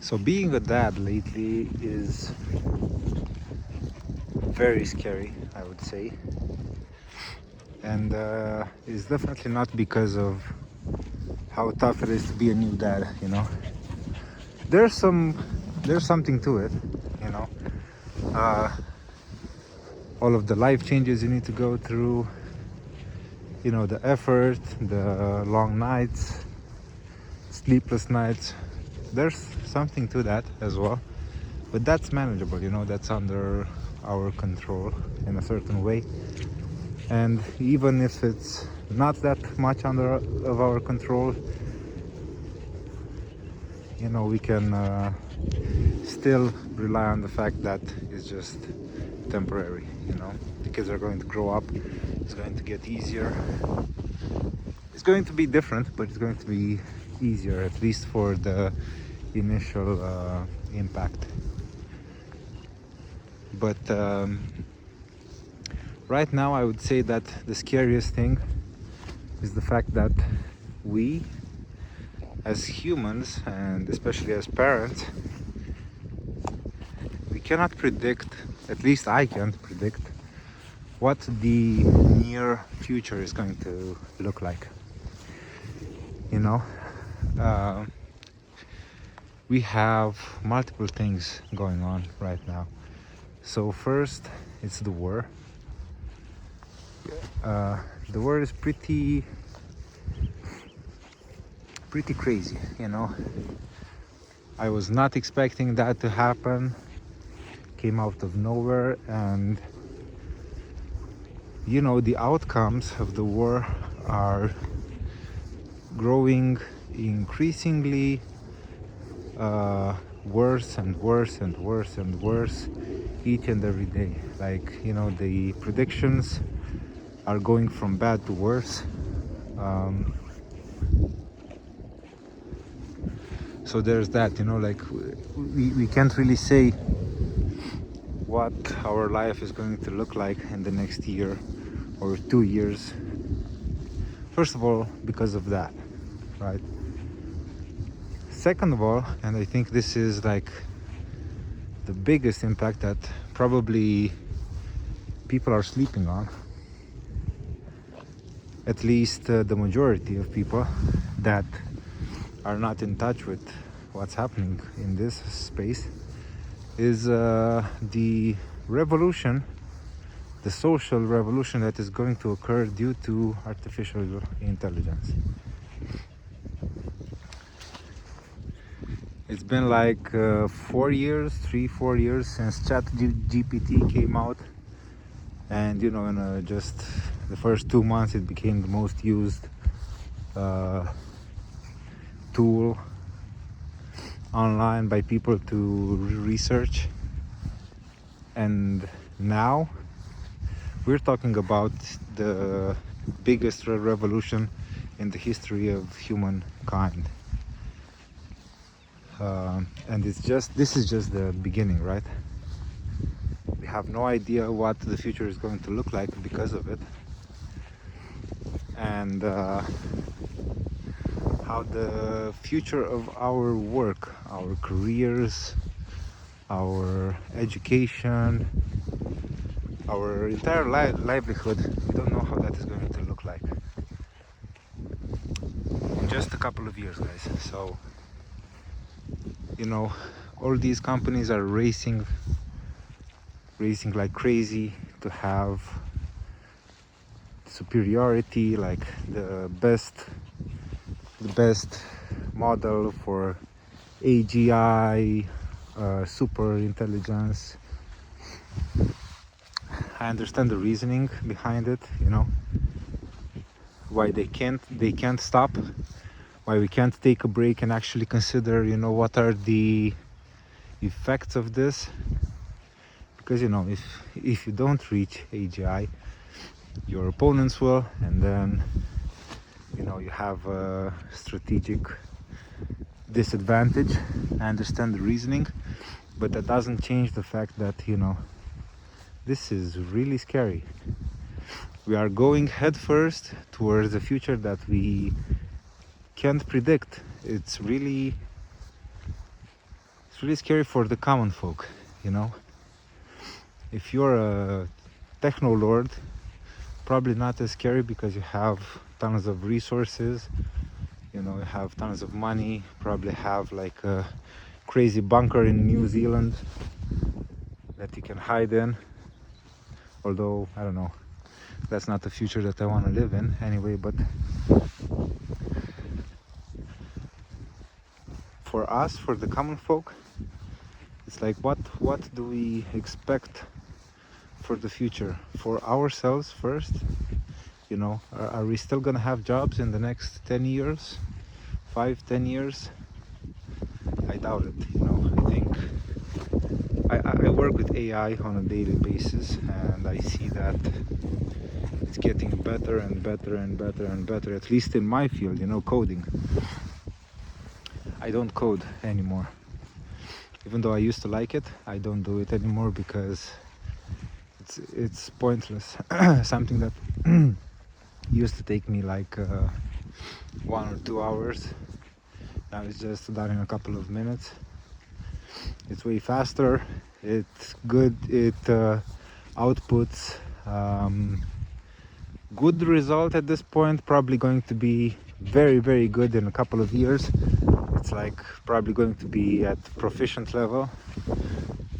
So being a dad lately is very scary, I would say, and it's definitely not because of how tough it is to be a new dad. There's something to it, you know. Uh, all of the life changes you need to go through, the effort, the long nights, sleepless nights. There's something to that as well, but that's manageable. That's under our control in a certain way. And even if it's not that much under of our control, we can still rely on the fact that it's just temporary. The kids are going to grow up, it's going to get easier, it's going to be different, but it's going to be easier, at least for the initial impact. But right now I would say that the scariest thing is the fact that we as humans, and especially as parents, we cannot predict, at least I can't predict, what the near future is going to look like. We have multiple things going on right now. So first, it's the war. The war is pretty crazy. I was not expecting that to happen. Came out of nowhere, and the outcomes of the war are growing increasingly worse and worse and worse and worse each and every day. The predictions are going from bad to worse. So there's that. We can't really say what our life is going to look like in the next year or 2 years. First of all, because of that, right? Second of all, and I think this is the biggest impact that probably people are sleeping on, at least the majority of people that are not in touch with what's happening in this space, is the revolution, the social revolution that is going to occur due to artificial intelligence. It's been 4 years, 3-4 years since ChatGPT came out, and in just the first 2 months it became the most used tool online by people to research. And now we're talking about the biggest revolution in the history of humankind. And this is just the beginning, right? We have no idea what the future is going to look like because of it, and how the future of our work, our careers, our education, our entire livelihood, we don't know how that is going to look like in just a couple of years, guys. So all these companies are racing like crazy to have superiority, like the best model for AGI, super intelligence. I understand the reasoning behind it, why they can't stop, why we can't take a break and actually consider, what are the effects of this. Because if you don't reach AGI, your opponents will, and then you have a strategic disadvantage. I understand the reasoning, but that doesn't change the fact that this is really scary. We are going headfirst towards a future that we can't predict. It's really really scary for the common folk, you know. If you're a techno lord, probably not as scary because you have tons of resources, you know, you have tons of money, probably have like a crazy bunker in New Zealand that you can hide in. Although, I don't know, that's not the future that I want to live in anyway. But for us, for the common folk, it's like what do we expect for the future, for ourselves first? You know, are we still gonna have jobs in the next 10 years, 5-10 years? I doubt it. You know, I think I work with AI on a daily basis, and I see that it's getting better and better and better and better, at least in my field, you know, coding. I don't code anymore. Even though I used to like it, I don't do it anymore because it's pointless. Something that used to take me like 1 or 2 hours, now it's just done in a couple of minutes. It's way faster, it's good, it outputs good result at this point, probably going to be very, very good in a couple of years. It's like probably going to be at proficient level,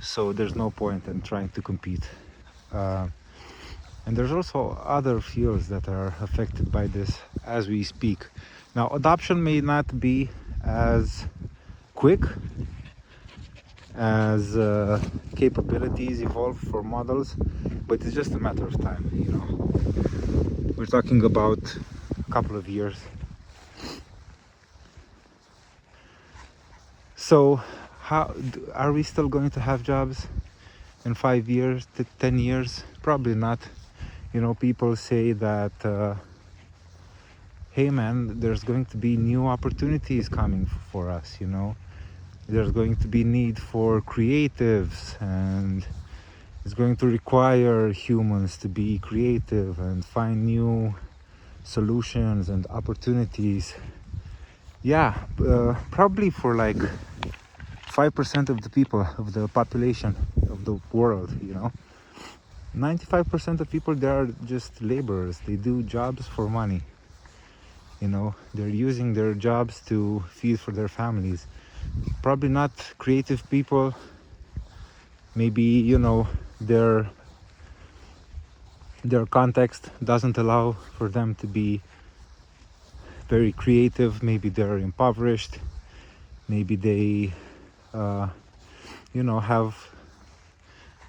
so there's no point in trying to compete. And there's also other fields that are affected by this as we speak. Now, adoption may not be as quick as capabilities evolve for models, but it's just a matter of time, you know. We're talking about a couple of years. So how are we still going to have jobs in 5 years, 10 years? Probably not. You know, people say that hey man, there's going to be new opportunities coming for us, you know. There's going to be need for creatives, and it's going to require humans to be creative and find new solutions and opportunities. Yeah, probably for like 5% of the people, of the population of the world, you know. 95% of people, they are just laborers. They do jobs for money, you know. They're using their jobs to feed for their families. Probably not creative people. Maybe, you know, their context doesn't allow for them to be very creative. Maybe they're impoverished. Maybe they you know, have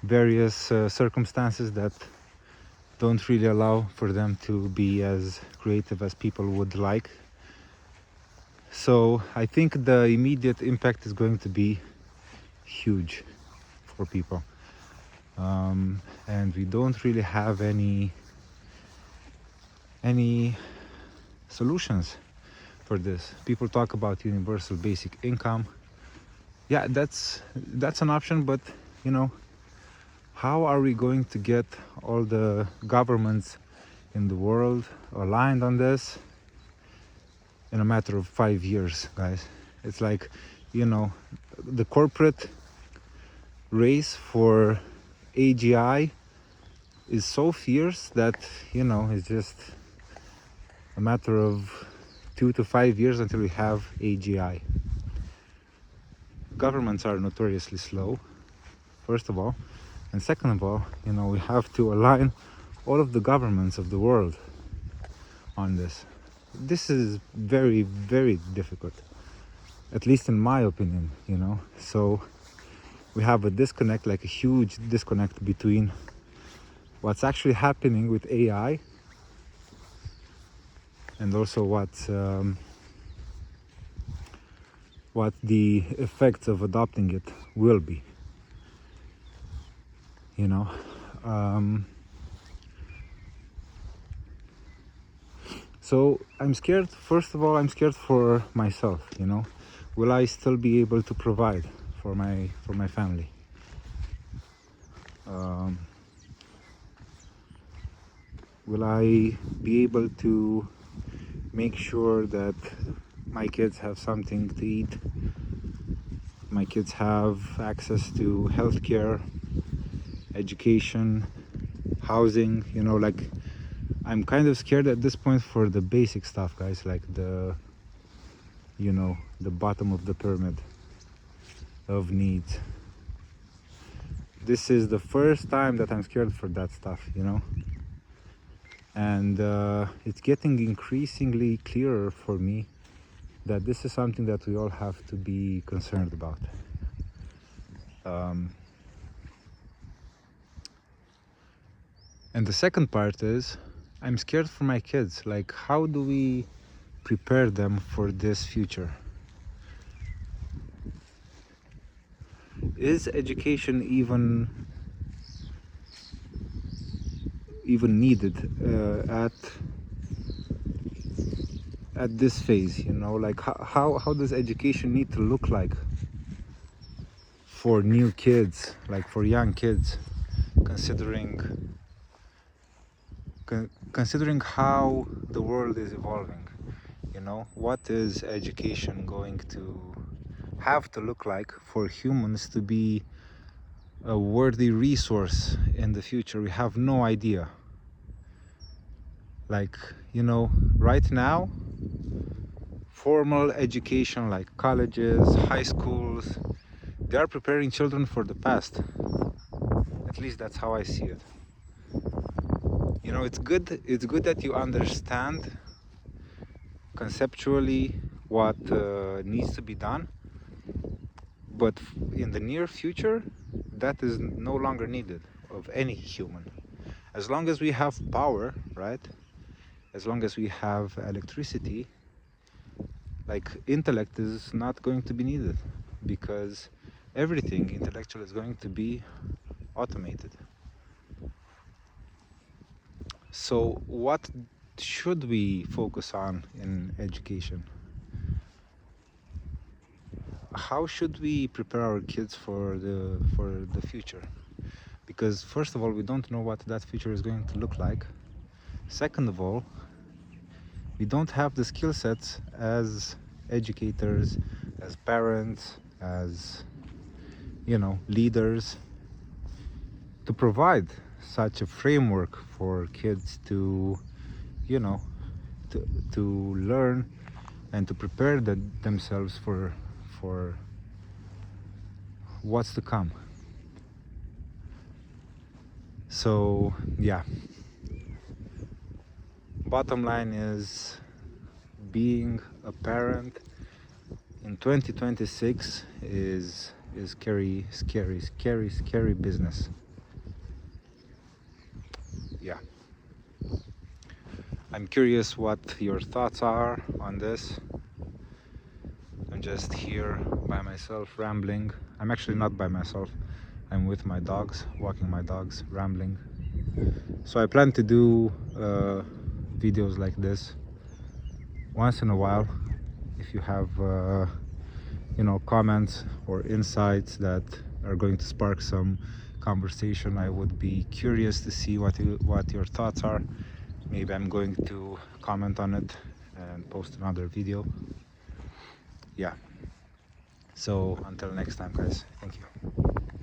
various circumstances that don't really allow for them to be as creative as people would like. So I think the immediate impact is going to be huge for people, and we don't really have any solutions for this. People talk about universal basic income. Yeah, that's an option, but you know, how are we going to get all the governments in the world aligned on this in a matter of 5 years, guys? It's like, you know, the corporate race for AGI is so fierce that, you know, it's just a matter of 2 to 5 years until we have AGI. Governments are notoriously slow, first of all, and second of all, you know, we have to align all of the governments of the world on this. This is very, very difficult, at least in my opinion, you know. So we have a disconnect, like a huge disconnect between what's actually happening with AI and also what the effects of adopting it will be, you know. So I'm scared. First of all, I'm scared for myself, you know. Will I still be able to provide for my family? Will I be able to make sure that my kids have something to eat? my kids have access to healthcare, education, housing, you know, like I'm kind of scared at this point for the basic stuff, guys, like the, you know, the bottom of the pyramid of needs. This is the first time that I'm scared for that stuff, you know, and it's getting increasingly clearer for me that this is something that we all have to be concerned about. And the second part is I'm scared for my kids. Like, how do we prepare them for this future? Is education even needed at this phase, you know? Like, how does education need to look like for new kids, like for young kids, considering how the world is evolving? You know, what is education going to have to look like for humans to be a worthy resource in the future? We have no idea. Like, you know, right now, formal education like colleges, high schools, they are preparing children for the past. At least that's how I see it. You know, it's good that you understand conceptually what needs to be done, but in the near future that is no longer needed of any human. As long as we have power, right? As long as we have electricity, like, intellect is not going to be needed, because everything intellectual is going to be automated. So what should we focus on in education? How should we prepare our kids for the future? Because first of all, we don't know what that future is going to look like. Second of all, we don't have the skill sets as educators, as parents, as, you know, leaders, to provide such a framework for kids to, you know, to learn and to prepare themselves for what's to come. So yeah, bottom line is, being a parent in 2026 is scary business. Yeah, I'm curious what your thoughts are on this. I'm just here by myself rambling. I'm actually not by myself, I'm with my dogs, walking my dogs, rambling. So I plan to do videos like this once in a while. If you have you know, comments or insights that are going to spark some conversation, I would be curious to see what your thoughts are. Maybe I'm going to comment on it and post another video. Yeah, so until next time, guys, thank you.